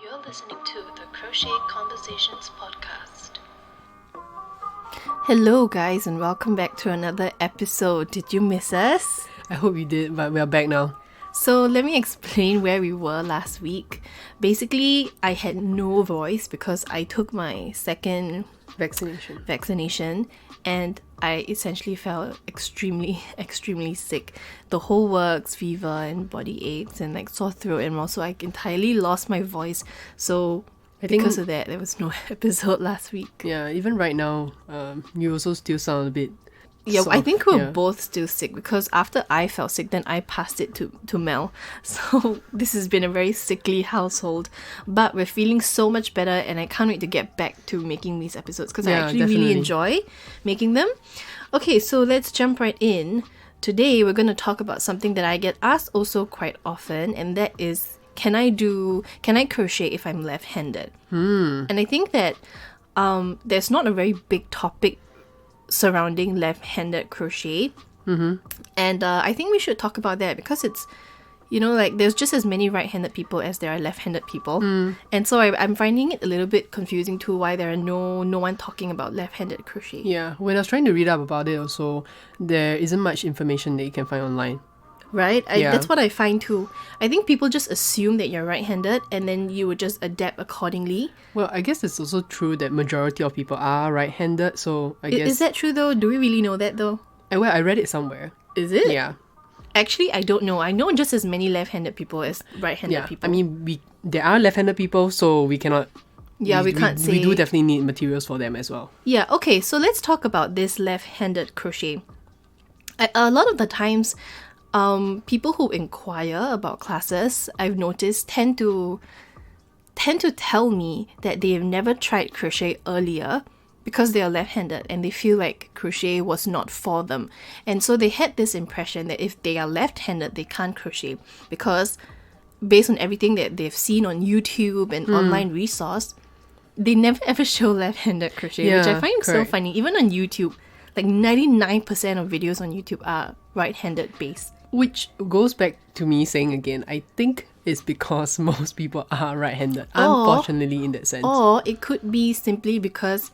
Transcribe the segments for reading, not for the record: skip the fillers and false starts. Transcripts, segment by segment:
You're listening to the Crochet Conversations podcast. Hello guys and welcome back to another episode. Did you miss us? I hope you did, but we are back now. So let me explain where we were last week. Basically, I had no voice because I took my second vaccination and I essentially felt extremely sick. The whole works, fever and body aches and like sore throat, and also I entirely lost my voice. So I think because of that, there was no episode last week. Yeah, even right now, you also still sound a bit I think we're both still sick because after I felt sick, then I passed it to Mel. So this has been a very sickly household. But we're feeling so much better and I can't wait to get back to making these episodes because I actually really enjoy making them. Okay, so let's jump right in. Today we're going to talk about something that I get asked also quite often, and that is, can I crochet if I'm left-handed? And I think that there's not a very big topic surrounding left-handed crochet, and I think we should talk about that because it's, like there's just as many right-handed people as there are left-handed people, and so I'm finding it a little bit confusing too why there are no one talking about left-handed crochet. Yeah, when I was trying to read up about it also, there isn't much information that you can find online. Right? That's what I find too. I think people just assume that you're right-handed and then you would just adapt accordingly. Well, I guess it's also true that majority of people are right-handed, so I guess... Is that true though? Do we really know that though? Well, I read it somewhere. Is it? Yeah. Actually, I don't know. I know just as many left-handed people as right-handed people. I mean, there are left-handed people, so we cannot... Yeah, we can't say... We do definitely need materials for them as well. Yeah, okay, so let's talk about this left-handed crochet. A lot of the times... people who inquire about classes, I've noticed, tend to tell me that they've never tried crochet earlier because they are left-handed and they feel like crochet was not for them. And so they had this impression that if they are left-handed, they can't crochet because based on everything that they've seen on YouTube and online resource, they never ever show left-handed crochet, which I find so funny. Even on YouTube, like 99% of videos on YouTube are right-handed based. Which goes back to me saying again, I think it's because most people are right-handed, unfortunately, in that sense. Or it could be simply because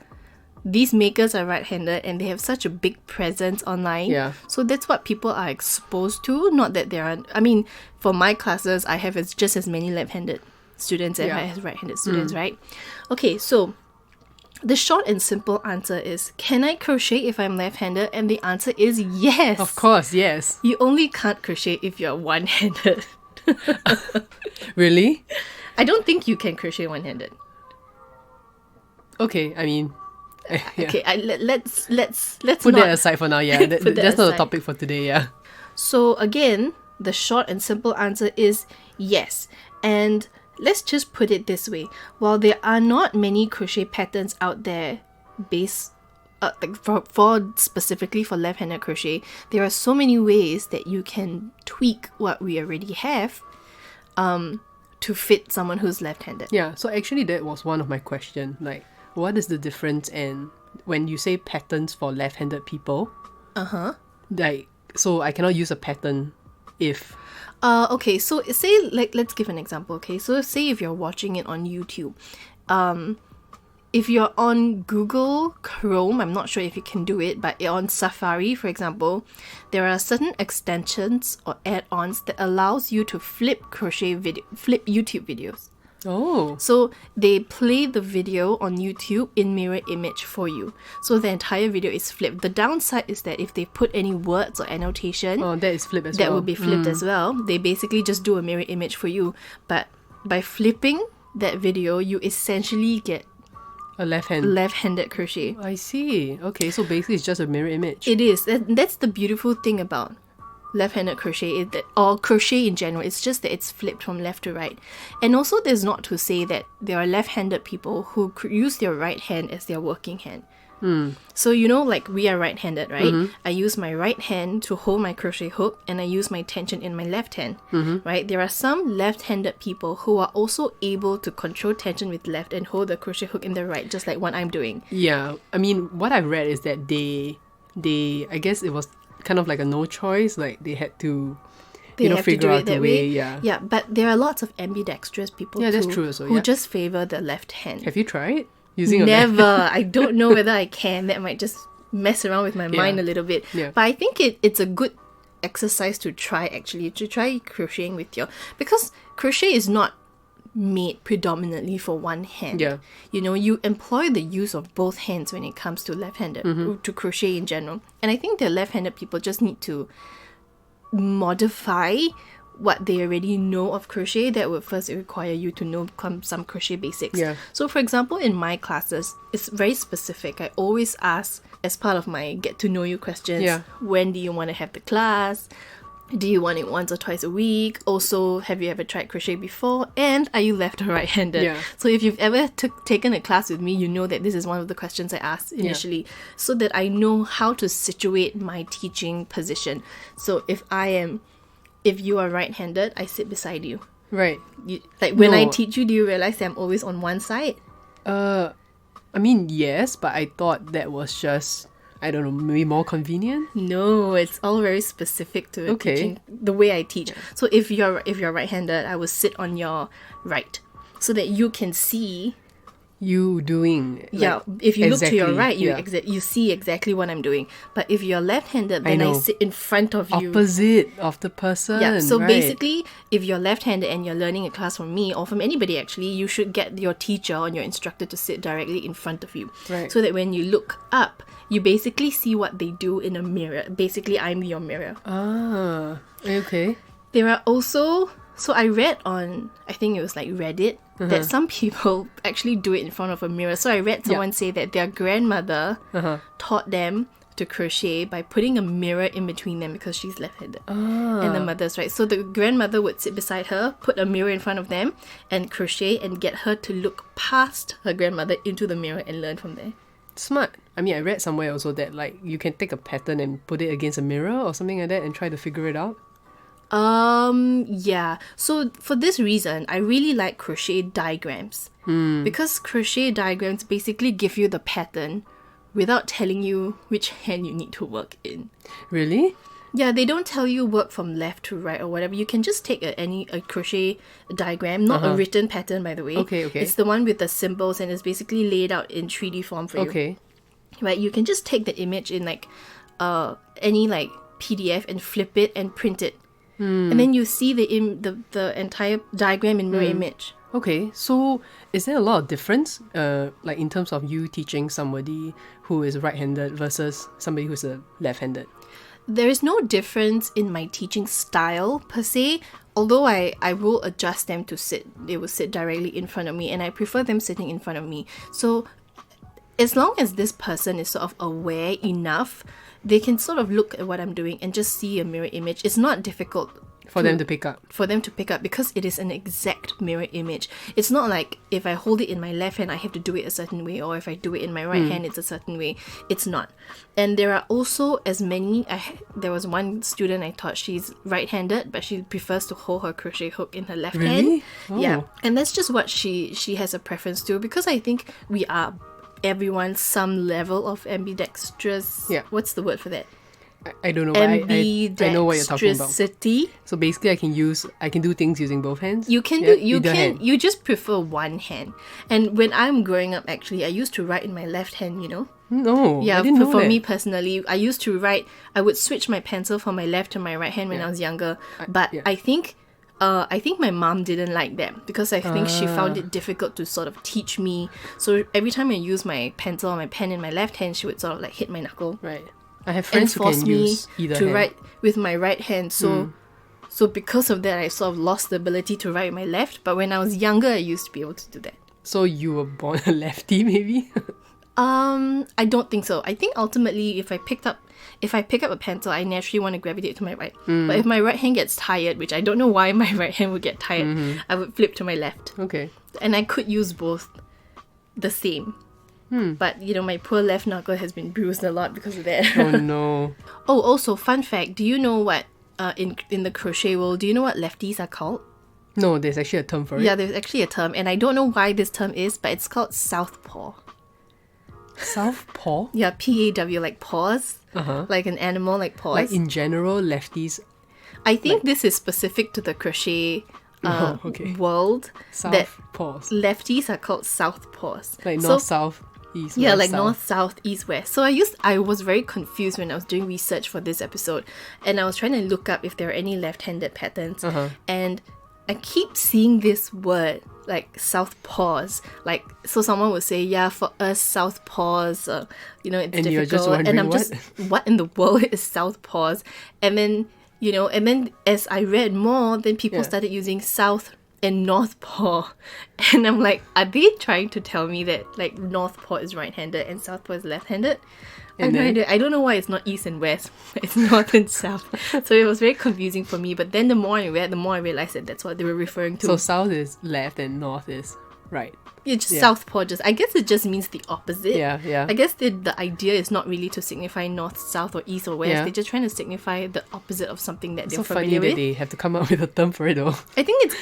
these makers are right-handed and they have such a big presence online. Yeah. So that's what people are exposed to. Not that there are... I mean, for my classes, I have just as many left-handed students as I have right-handed students, right? Okay, so... the short and simple answer is, can I crochet if I'm left-handed? And the answer is yes. Of course, yes. You only can't crochet if you're one-handed. Really? I don't think you can crochet one-handed. Okay, I mean... yeah. Okay, let's put that aside for now, yeah. That's not a topic for today, yeah. So again, the short and simple answer is yes. And... let's just put it this way. While there are not many crochet patterns out there for specifically for left-handed crochet, there are so many ways that you can tweak what we already have to fit someone who's left-handed. Yeah, so actually that was one of my questions. Like, what is the difference when you say patterns for left-handed people? Like, so I cannot use a pattern if... okay, so say, like, let's give an example, okay? So say if you're watching it on YouTube, if you're on Google Chrome, I'm not sure if you can do it, but on Safari, for example, there are certain extensions or add-ons that allows you to flip YouTube videos. Oh. So they play the video on YouTube in mirror image for you. So the entire video is flipped. The downside is that if they put any words or annotation, that is flipped as that well. would be flipped as well. They basically just do a mirror image for you. But by flipping that video, you essentially get a left-handed crochet. I see. Okay, so basically it's just a mirror image. It is. That's the beautiful thing about left-handed crochet, or crochet in general. It's just that it's flipped from left to right. And also there's not to say that there are left-handed people who use their right hand as their working hand. So like we are right-handed, right? I use my right hand to hold my crochet hook and I use my tension in my left hand, right? There are some left-handed people who are also able to control tension with left and hold the crochet hook in the right, just like what I'm doing. Yeah, I mean, what I've read is that they I guess it was kind of like a no choice, like they had to they have to figure do out it the that way. way. Yeah. But there are lots of ambidextrous people Yeah, too, that's true also, who yeah. just favor the left hand. Have you tried using a Never. I don't know whether I can. That might just mess around with my mind a little bit. Yeah. But I think it's a good exercise to try, actually, to try crocheting with your, because crochet is not made predominantly for one hand. Yeah. You know, you employ the use of both hands when it comes to left-handed, to crochet in general. And I think the left-handed people just need to modify what they already know of crochet. That would first require you to know some crochet basics. Yeah. So for example, in my classes, it's very specific. I always ask, as part of my get to know you questions, when do you want to have the class? Do you want it once or twice a week? Also, have you ever tried crochet before? And are you left or right-handed? Yeah. So if you've ever taken a class with me, you know that this is one of the questions I asked initially, so that I know how to situate my teaching position. So if you are right-handed, I sit beside you. Right. When I teach you, do you realize that I'm always on one side? I mean, yes, but I thought that was just, I don't know, maybe more convenient. No, it's all very specific to teaching, the way I teach. So if you're right-handed, I will sit on your right, so that you can see you doing. If you look to your right, yeah. you see exactly what I'm doing. But if you're left-handed, then I sit in front of you. Opposite of the person. Yeah, so right. basically, if you're left-handed and you're learning a class from me or from anybody actually, you should get your teacher or your instructor to sit directly in front of you. Right. So that when you look up, you basically see what they do in a mirror. Basically, I'm your mirror. Ah, okay. There are also... So I read on, I think it was like Reddit, that some people actually do it in front of a mirror. So I read someone say that their grandmother taught them to crochet by putting a mirror in between them because she's left-handed and the mother's right. So the grandmother would sit beside her, put a mirror in front of them and crochet and get her to look past her grandmother into the mirror and learn from there. Smart. I mean, I read somewhere also that like you can take a pattern and put it against a mirror or something like that and try to figure it out. Yeah. So for this reason, I really like crochet diagrams. Because crochet diagrams basically give you the pattern without telling you which hand you need to work in. Really? Yeah, they don't tell you work from left to right or whatever. You can just take a crochet diagram, not a written pattern, by the way. Okay. It's the one with the symbols and it's basically laid out in 3D form for you. Okay. Right, you can just take the image in like any like PDF and flip it and print it. And then you see the entire diagram in mirror image. Okay, so is there a lot of difference, like in terms of you teaching somebody who is right-handed versus somebody who's left-handed? There is no difference in my teaching style per se, although I will adjust them to sit. They will sit directly in front of me, and I prefer them sitting in front of me. So as long as this person is sort of aware enough, they can sort of look at what I'm doing and just see a mirror image. It's not difficult for them to pick up. For them to pick up because it is an exact mirror image. It's not like if I hold it in my left hand, I have to do it a certain way, or if I do it in my right hand, it's a certain way. It's not. And there are also as many... there was one student I taught, she's right-handed, but she prefers to hold her crochet hook in her left hand. Oh. Yeah. And that's just what she has a preference to, because I think we are... everyone some level of ambidextrous. Yeah. What's the word for that? I don't know. I know what you're talking about. Ambidextrosity. So basically, I can do things using both hands. You can you just prefer one hand. And when I'm growing up, actually, I used to write in my left hand. You know. No. Yeah. I didn't know for that. me personally, I used to write. I would switch my pencil from my left to my right hand when I was younger. But I think my mom didn't like that because I think she found it difficult to sort of teach me. So every time I use my pencil or my pen in my left hand, she would sort of like hit my knuckle. Right. I have And friends who force can me use either to hand. write with my right hand. So because of that, I sort of lost the ability to write with my left. But when I was younger, I used to be able to do that. So you were born a lefty, maybe? I don't think so. I think ultimately, if I pick up a pencil, I naturally want to gravitate to my right. But if my right hand gets tired, which I don't know why my right hand would get tired, I would flip to my left. Okay. And I could use both the same. But, you know, my poor left knuckle has been bruised a lot because of that. Oh, no. Oh, also, fun fact, do you know what, in the crochet world, do you know what lefties are called? No, there's actually a term for it. Yeah, there's actually a term, and I don't know why this term is, but it's called Southpaw. Southpaw? Yeah, P-A-W, like paws. Like an animal, like paws. Like in general, lefties I think this is specific to the crochet world. Southpaws. Lefties are called Southpaws. Like north, south, east, yeah, west, like south. north, south, east, west. So I was very confused when I was doing research for this episode, and I was trying to look up if there are any left-handed patterns, and I keep seeing this word like Southpaws. Like, so someone would say, yeah, for us Southpaws, it's And difficult. you're just wondering, and I'm just, what in the world is Southpaws? And then, as I read more, then people started using South and North Paw. And I'm like, are they trying to tell me that like North Paw is right-handed and South Paw is left-handed? I don't know why it's not east and west. It's north and south. So it was very confusing for me. But then the more I read, the more I realized that that's what they were referring to. So south is left and north is right. Yeah, just Southpaw. I guess it just means the opposite. Yeah. I guess the idea is not really to signify north, south, or east or west. Yeah. They're just trying to signify the opposite of something that It's they're so funny familiar that with. they have to come up with a term for it though. I think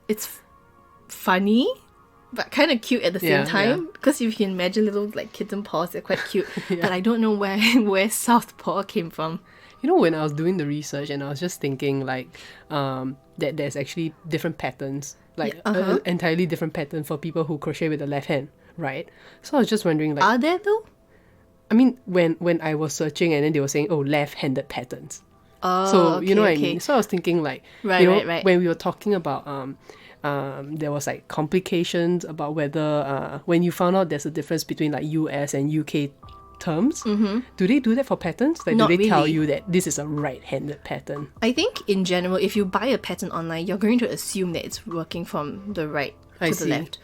it's funny, but kind of cute at the same time. Because if you can imagine little like kitten paws, they're quite cute. But I don't know where Southpaw came from. When I was doing the research and I was just thinking like that there's actually different patterns, like an entirely different pattern for people who crochet with the left hand, right? So I was just wondering, like, Are there though? I mean, when I was searching and then they were saying, oh, left-handed patterns. Oh, So okay, you know what I okay. mean? So I was thinking like, Right. when we were talking about there was like complications about whether when you found out there's a difference between like US and UK terms, do they do that for patterns? Like, Not do they tell really. you that this is a right-handed pattern? I think in general, if you buy a pattern online, you're going to assume that it's working from the right to I the see. left.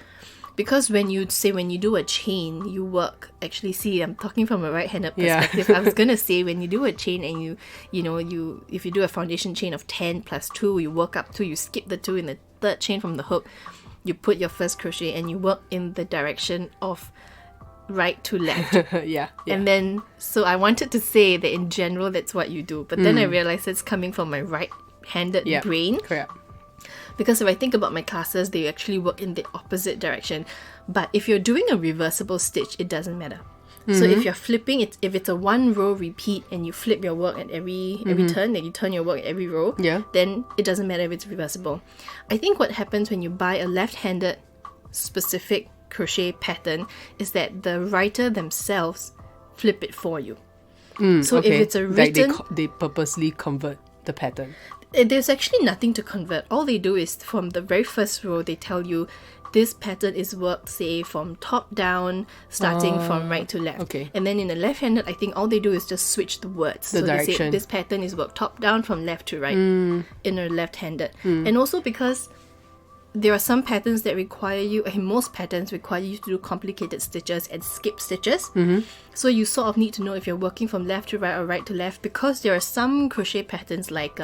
Because when you do a chain, you work. Actually, see, I'm talking from a right-handed Yeah. perspective. I was gonna say when you do a chain and if you do a foundation chain of 10 plus 2, you work up 2, you skip the 2 in the third chain from the hook, you put your first crochet and you work in the direction of right to left. yeah. And then, so I wanted to say that in general, that's what you do. But then I realized it's coming from my right-handed brain. Correct. Because if I think about my classes, they actually work in the opposite direction. But if you're doing a reversible stitch, it doesn't matter. So if you're flipping, if it's a 1 row repeat and you flip your work at every turn, then you turn your work at every row, then it doesn't matter if it's reversible. I think what happens when you buy a left-handed specific crochet pattern is that the writer themselves flip it for you. So if it's a written... Like they purposely convert the pattern. There's actually nothing to convert. All they do is from the very first row, they tell you this pattern is worked, say, from top down, starting from right to left. Okay. And then in the left-handed, I think all they do is just switch the words. The so they say direction. this pattern is worked top down from left to right in a left-handed. And also because there are some patterns that require you, most patterns require you to do complicated stitches and skip stitches. So you sort of need to know if you're working from left to right or right to left, because there are some crochet patterns like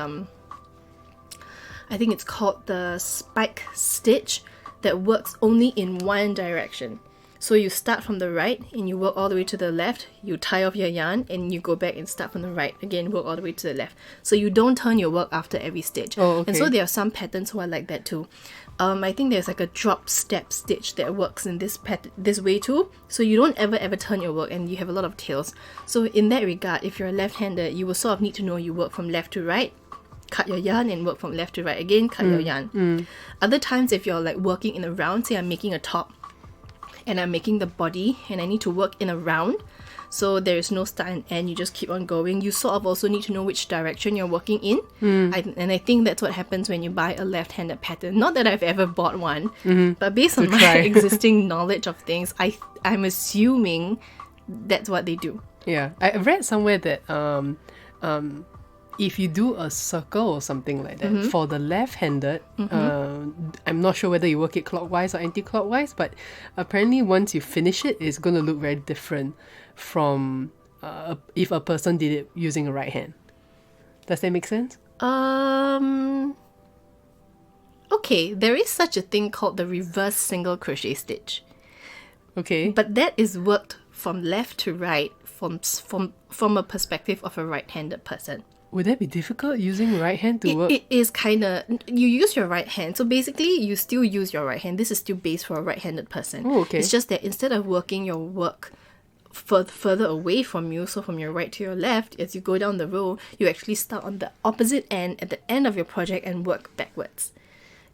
I think it's called the spike stitch that works only in one direction. So you start from the right and you work all the way to the left, you tie off your yarn and you go back and start from the right, again work all the way to the left. So you don't turn your work after every stitch. Oh, okay. And so there are some patterns who are like that too. I think there's like a drop step stitch that works in this way too. So you don't ever turn your work and you have a lot of tails. So in that regard, if you're a left-handed, you will sort of need to know you work from left to right, cut your yarn and work from left to right again, cut your yarn. Other times if you're like working in a round, say I'm making a top and I'm making the body and I need to work in a round, so there is no start and end, you just keep on going, you sort of also need to know which direction you're working in. And I think that's what happens when you buy a left-handed pattern. Not that I've ever bought one, but based on my existing knowledge of things, I'm assuming that's what they do. Yeah, I read somewhere that if you do a circle or something like that, for the left-handed, I'm not sure whether you work it clockwise or anti-clockwise, but apparently once you finish it, it's going to look very different from if a person did it using a right hand. Does that make sense? Okay, there is such a thing called the reverse single crochet stitch. Okay. But that is worked from left to right from a perspective of a right-handed person. Would that be difficult using right hand to work? It is kind of... You use your right hand. So basically, you still use your right hand. This is still based for a right-handed person. Oh, okay. It's just that instead of working your work further away from you, so from your right to your left, as you go down the row, you actually start on the opposite end at the end of your project and work backwards.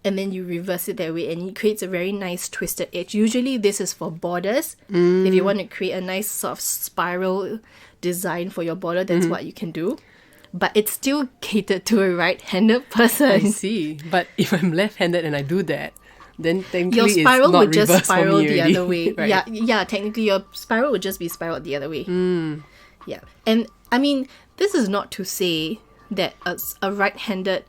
And then you reverse it that way, and it creates a very nice twisted edge. Usually this is for borders. If you want to create a nice sort of spiral design for your border, that's what you can do. But it's still catered to a right-handed person. I see. But if I'm left-handed and I do that, then technically your spiral it's not would just reversed for spiral me the already. other way. Right. Yeah, technically your spiral would just be spiraled the other way. Yeah. And I mean, this is not to say that a right-handed,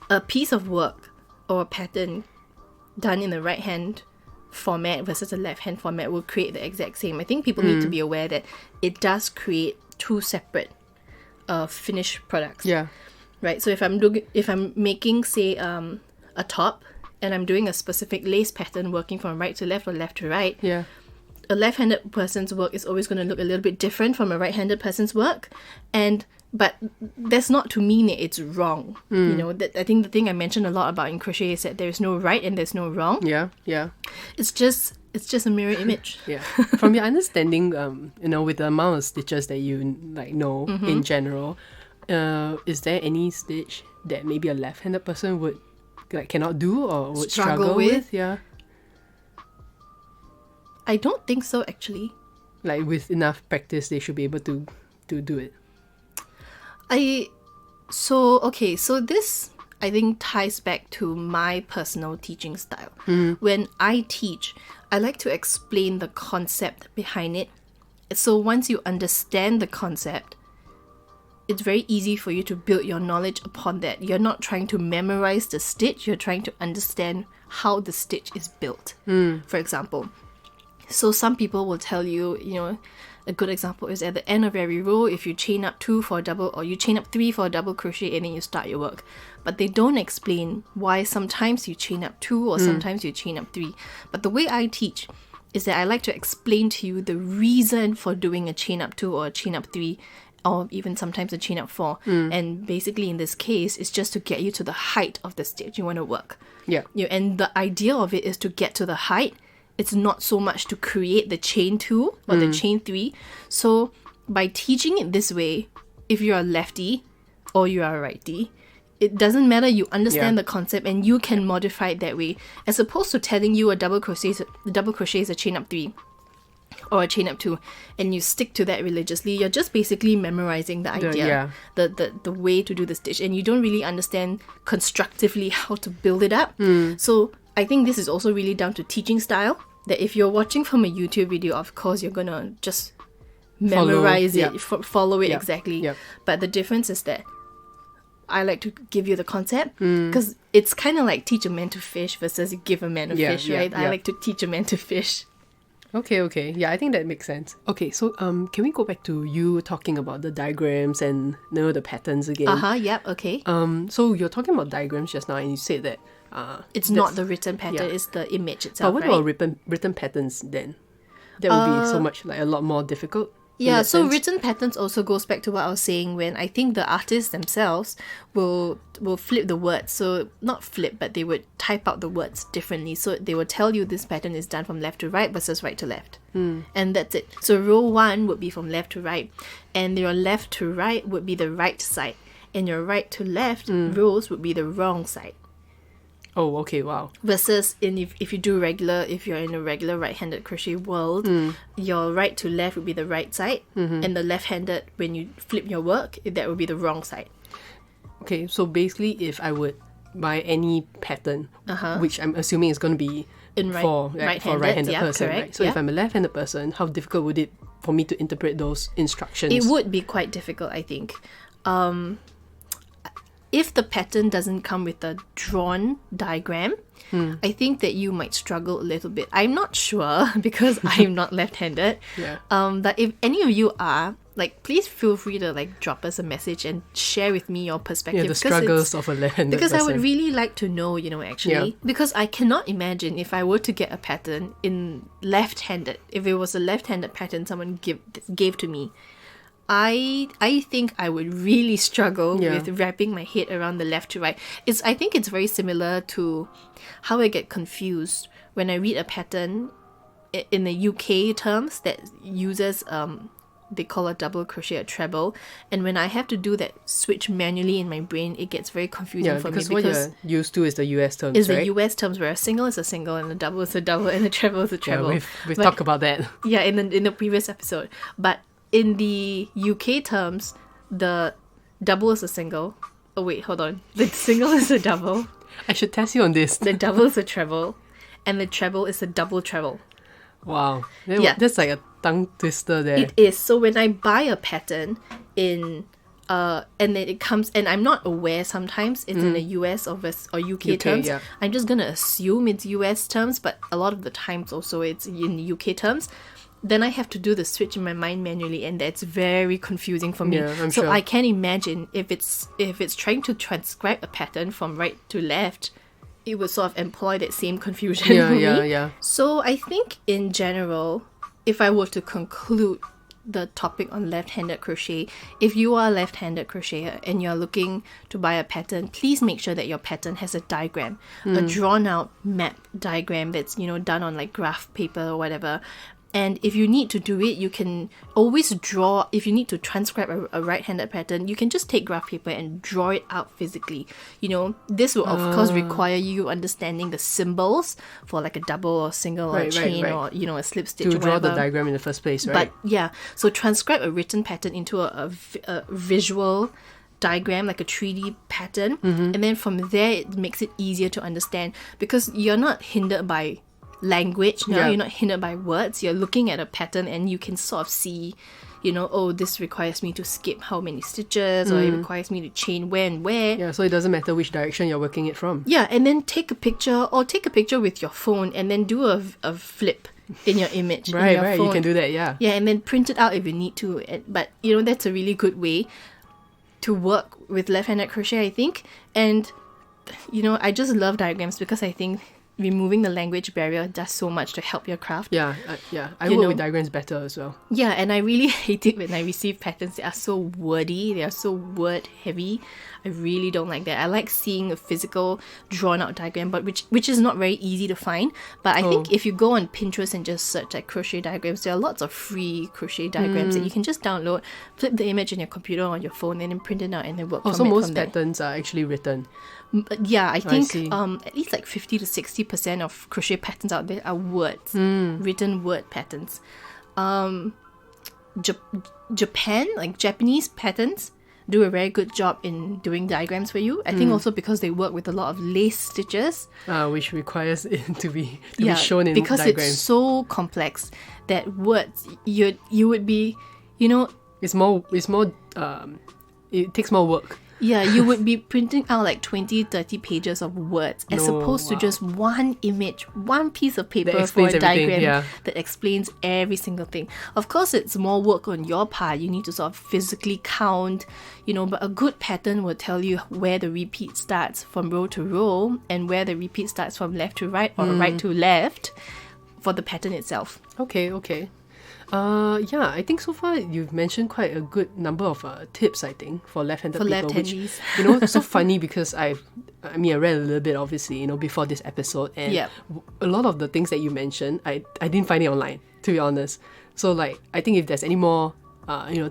a piece of work or a pattern done in the right hand format versus a left hand format will create the exact same. I think people need to be aware that it does create two separate finished products. Yeah. Right. So if I'm making, say, a top, and I'm doing a specific lace pattern working from right to left or left to right, Yeah. a left-handed person's work is always going to look a little bit different from a right-handed person's work, but that's not to mean that it's wrong. You know, that I think the thing I mentioned a lot about in crochet is that there's no right and there's no wrong. Yeah. Yeah. It's just a mirror image. Yeah. From your understanding, you know, with the amount of stitches that you know in general, is there any stitch that maybe a left-handed person would cannot do or would struggle with? Yeah. I don't think so, actually. Like with enough practice, they should be able to do it. So this, I think, ties back to my personal teaching style. When I teach, I like to explain the concept behind it. So once you understand the concept, it's very easy for you to build your knowledge upon that. You're not trying to memorize the stitch, you're trying to understand how the stitch is built, for example. So some people will tell you, you know, a good example is at the end of every row, if you chain up 2 for a double, or you chain up 3 for a double crochet, and then you start your work. But they don't explain why sometimes you chain up 2 or sometimes you chain up 3. But the way I teach is that I like to explain to you the reason for doing a chain up 2 or a chain up 3, or even sometimes a chain up 4. And basically in this case, it's just to get you to the height of the stitch you want to work. Yeah. And the idea of it is to get to the height. It's not so much to create the chain 2 or the chain 3. So by teaching it this way, if you're a lefty or you are a righty, it doesn't matter. You understand the concept and you can modify it that way, as opposed to telling you a double crochet is a chain up 3 or a chain up 2, and you stick to that religiously. You're just basically memorizing the idea, the way to do the stitch, and you don't really understand constructively how to build it up. So I think this is also really down to teaching style, that if you're watching from a YouTube video, of course you're gonna just memorize follow it exactly. But the difference is that I like to give you the concept, because it's kind of like teach a man to fish versus give a man a fish, right? I like to teach a man to fish. Okay. Yeah, I think that makes sense. Okay, so can we go back to you talking about the diagrams and the patterns again? Yep, okay. So you're talking about diagrams just now, and you said that it's not the written pattern, it's the image itself. But what about written patterns then? That would be so much a lot more difficult. Yeah, so written patterns also goes back to what I was saying, when I think the artists themselves will flip the words. So not flip, but they would type out the words differently. So they will tell you this pattern is done from left to right versus right to left. And that's it. So row 1 would be from left to right, and your left to right would be the right side, and your right to left rows would be the wrong side. Oh, okay, wow. Versus if you're in a regular right-handed crochet world, your right to left would be the right side, and the left-handed, when you flip your work, that would be the wrong side. Okay, so basically if I would buy any pattern, which I'm assuming is going to be for right-handed person, correct, right? So if I'm a left-handed person, how difficult would it for me to interpret those instructions? It would be quite difficult, I think. If the pattern doesn't come with a drawn diagram, I think that you might struggle a little bit. I'm not sure because I'm not left-handed. But if any of you are, please feel free to drop us a message and share with me your perspective. Yeah, the struggles of a left-handed person. Because I would really like to know, actually. Because I cannot imagine if I were to get a pattern in left-handed, if it was a left-handed pattern someone gave to me, I think I would really struggle with wrapping my head around the left to right. I think it's very similar to how I get confused when I read a pattern in the UK terms that uses they call a double crochet a treble, and when I have to do that switch manually in my brain, it gets very confusing for me because what you're used to is the US terms, is right? the US terms where a single is a single and a double is a double and a treble is a treble. We've talked about that. Yeah, in the previous episode. But in the UK terms, the double is a single. Oh wait, hold on. The single is a double. I should test you on this. The double is a treble, and the treble is a double treble. Wow. That's like a tongue twister there. It is. So when I buy a pattern and then it comes, and I'm not aware sometimes it's in the US or UK terms. Yeah. I'm just gonna assume it's US terms, but a lot of the times also it's in UK terms. Then I have to do the switch in my mind manually, and that's very confusing for me. Yeah, I'm so sure. I can imagine if it's trying to transcribe a pattern from right to left, it would sort of employ that same confusion for me. Yeah. So I think in general, if I were to conclude the topic on left-handed crochet, if you are a left-handed crocheter and you're looking to buy a pattern, please make sure that your pattern has a diagram, a drawn-out map diagram that's, done on like graph paper or whatever. And if you need to do it, you can always draw. If you need to transcribe a right-handed pattern, you can just take graph paper and draw it out physically. This will of course require you understanding the symbols for like a double or single or chain or a slip stitch to or draw whatever. the diagram in the first place, right? But yeah, so transcribe a written pattern into a visual diagram, like a 3D pattern, and then from there it makes it easier to understand because you're not hindered by language now. You're not hindered by words. You're looking at a pattern and you can sort of see, this requires me to skip how many stitches, or it requires me to chain where and where. Yeah, so it doesn't matter which direction you're working it from. Yeah, and then take a picture with your phone and then do a flip in your image. Right, in your phone. You can do that, yeah. Yeah, and then print it out if you need to. But that's a really good way to work with left-handed crochet, I think. And I just love diagrams because I think removing the language barrier does so much to help your craft. I work with diagrams better as well. Yeah, and I really hate it when I receive patterns that are so wordy, they are so word heavy. I really don't like that. I like seeing a physical drawn out diagram, but which is not very easy to find. But I think if you go on Pinterest and just search like crochet diagrams, there are lots of free crochet diagrams that you can just download, flip the image in your computer or on your phone, and then print it out and then work from it. So most from there. patterns are actually written. Yeah, I think at least like 50 to 60% of crochet patterns out there are words, written word patterns. Japan, like Japanese patterns, do a very good job in doing diagrams for you. I think also because they work with a lot of lace stitches, which requires it to be shown in because diagrams. It's so complex that words you would be, it's more it takes more work. Yeah, you would be printing out like 20, 30 pages of words as opposed to just one image, one piece of paper for a diagram that explains every single thing. Of course, it's more work on your part. You need to sort of physically count, but a good pattern will tell you where the repeat starts from row to row and where the repeat starts from left to right or right to left for the pattern itself. Okay. I think so far you've mentioned quite a good number of tips, I think, for left-handed people. Left-handies. Which, it's so funny because I read a little bit, obviously, before this episode, and a lot of the things that you mentioned, I didn't find it online, to be honest. So, I think if there's any more,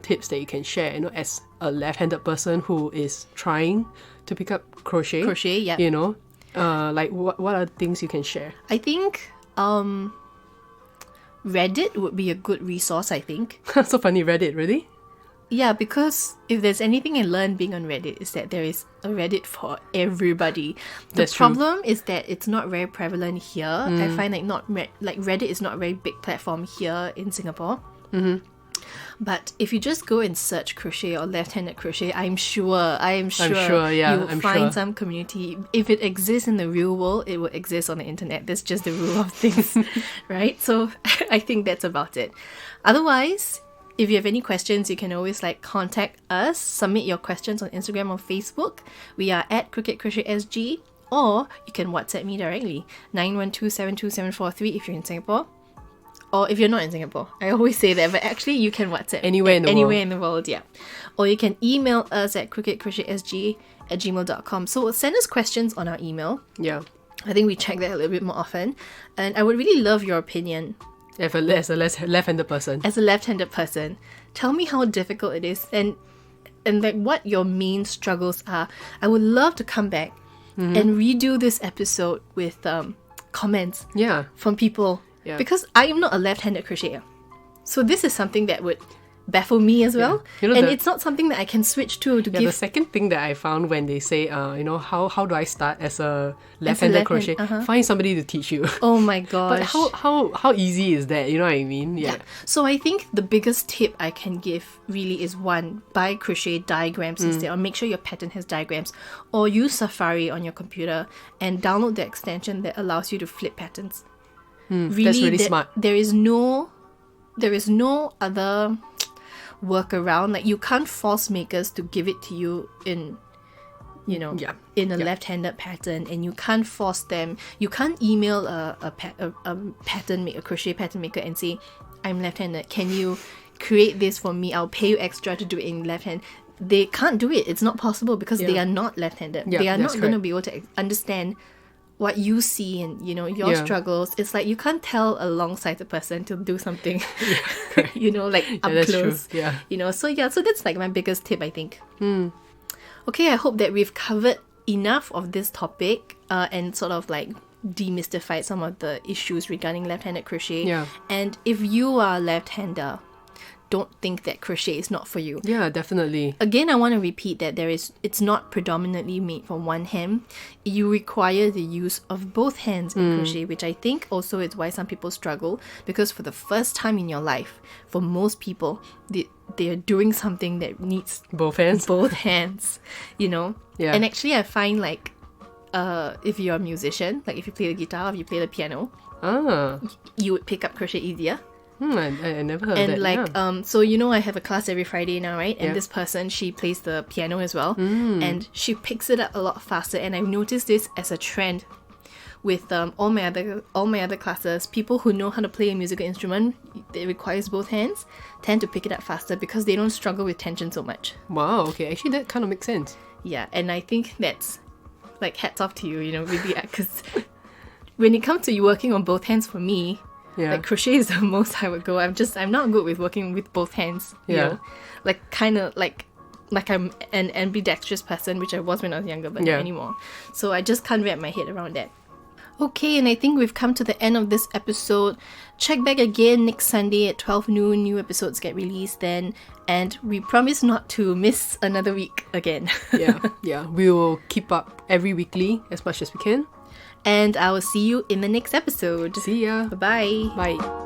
tips that you can share, as a left-handed person who is trying to pick up crochet, what are things you can share? I think, Reddit would be a good resource, I think. So funny, Reddit, really? Yeah, because if there's anything I learned being on Reddit is that there is a Reddit for everybody. The problem is that it's not very prevalent here. I find Reddit is not a very big platform here in Singapore. But if you just go and search crochet or left-handed crochet, I'm sure you'll find some community. If it exists in the real world, it will exist on the internet. That's just the rule of things, right? So I think that's about it. Otherwise, if you have any questions, you can always contact us. Submit your questions on Instagram or Facebook. We are at Crooked Crochet SG, or you can WhatsApp me directly, 912-72743 if you're in Singapore. Or if you're not in Singapore. I always say that, but actually you can WhatsApp anywhere in the world, yeah. Or you can email us at crookedcrochetsg@gmail.com. So send us questions on our email. Yeah. I think we check that a little bit more often. And I would really love your opinion As a left-handed person. As a left-handed person, tell me how difficult it is and like what your main struggles are. I would love to come back and redo this episode with comments from people. Yeah. Because I am not a left-handed crocheter. So this is something that would baffle me as well. Yeah. And it's not something that I can switch to give... The second thing that I found when they say, how do I start as a left-handed crochet? Find somebody to teach you. Oh my gosh. But how easy is that? You know what I mean? Yeah. So I think the biggest tip I can give really is one, buy crochet diagrams instead, or make sure your pattern has diagrams, or use Safari on your computer and download the extension that allows you to flip patterns. Really, that's really smart. There is no other workaround. Like, you can't force makers to give it to you in a left-handed pattern, and you can't force them. You can't email a crochet pattern maker and say, I'm left-handed, can you create this for me? I'll pay you extra to do it in left hand. They can't do it. It's not possible because they are not left-handed. They are not going to be able to understand what you see and your struggles. It's like you can't tell a long-sighted person to do something up close. True. So that's like my biggest tip, I think. Okay, I hope that we've covered enough of this topic and sort of like demystified some of the issues regarding left-handed crochet. And if you are a left-hander, don't think that crochet is not for you. Yeah, definitely. Again, I want to repeat that it's not predominantly made for one hand. You require the use of both hands in crochet, which I think also is why some people struggle, because for the first time in your life, for most people, they're doing something that needs both hands. Yeah. And actually, I find like if you're a musician, like if you play the guitar, if you play the piano, you would pick up crochet easier. I never heard and that. And so I have a class every Friday now, right? And this person, she plays the piano as well, and she picks it up a lot faster. And I've noticed this as a trend with all my other classes. People who know how to play a musical instrument that requires both hands tend to pick it up faster because they don't struggle with tension so much. Wow. Okay. Actually, that kind of makes sense. Yeah, and I think that's like hats off to you. Really, because when it comes to you working on both hands, for me. Yeah. Like, crochet is the most I would go. I'm not good with working with both hands. You know? Like, kind of like I'm an ambidextrous person, which I was when I was younger, but not anymore. So I just can't wrap my head around that. Okay, and I think we've come to the end of this episode. Check back again next Sunday at 12 noon. New episodes get released then. And we promise not to miss another week again. Yeah. We will keep up every weekly as much as we can. And I will see you in the next episode. See ya. Bye-bye. Bye.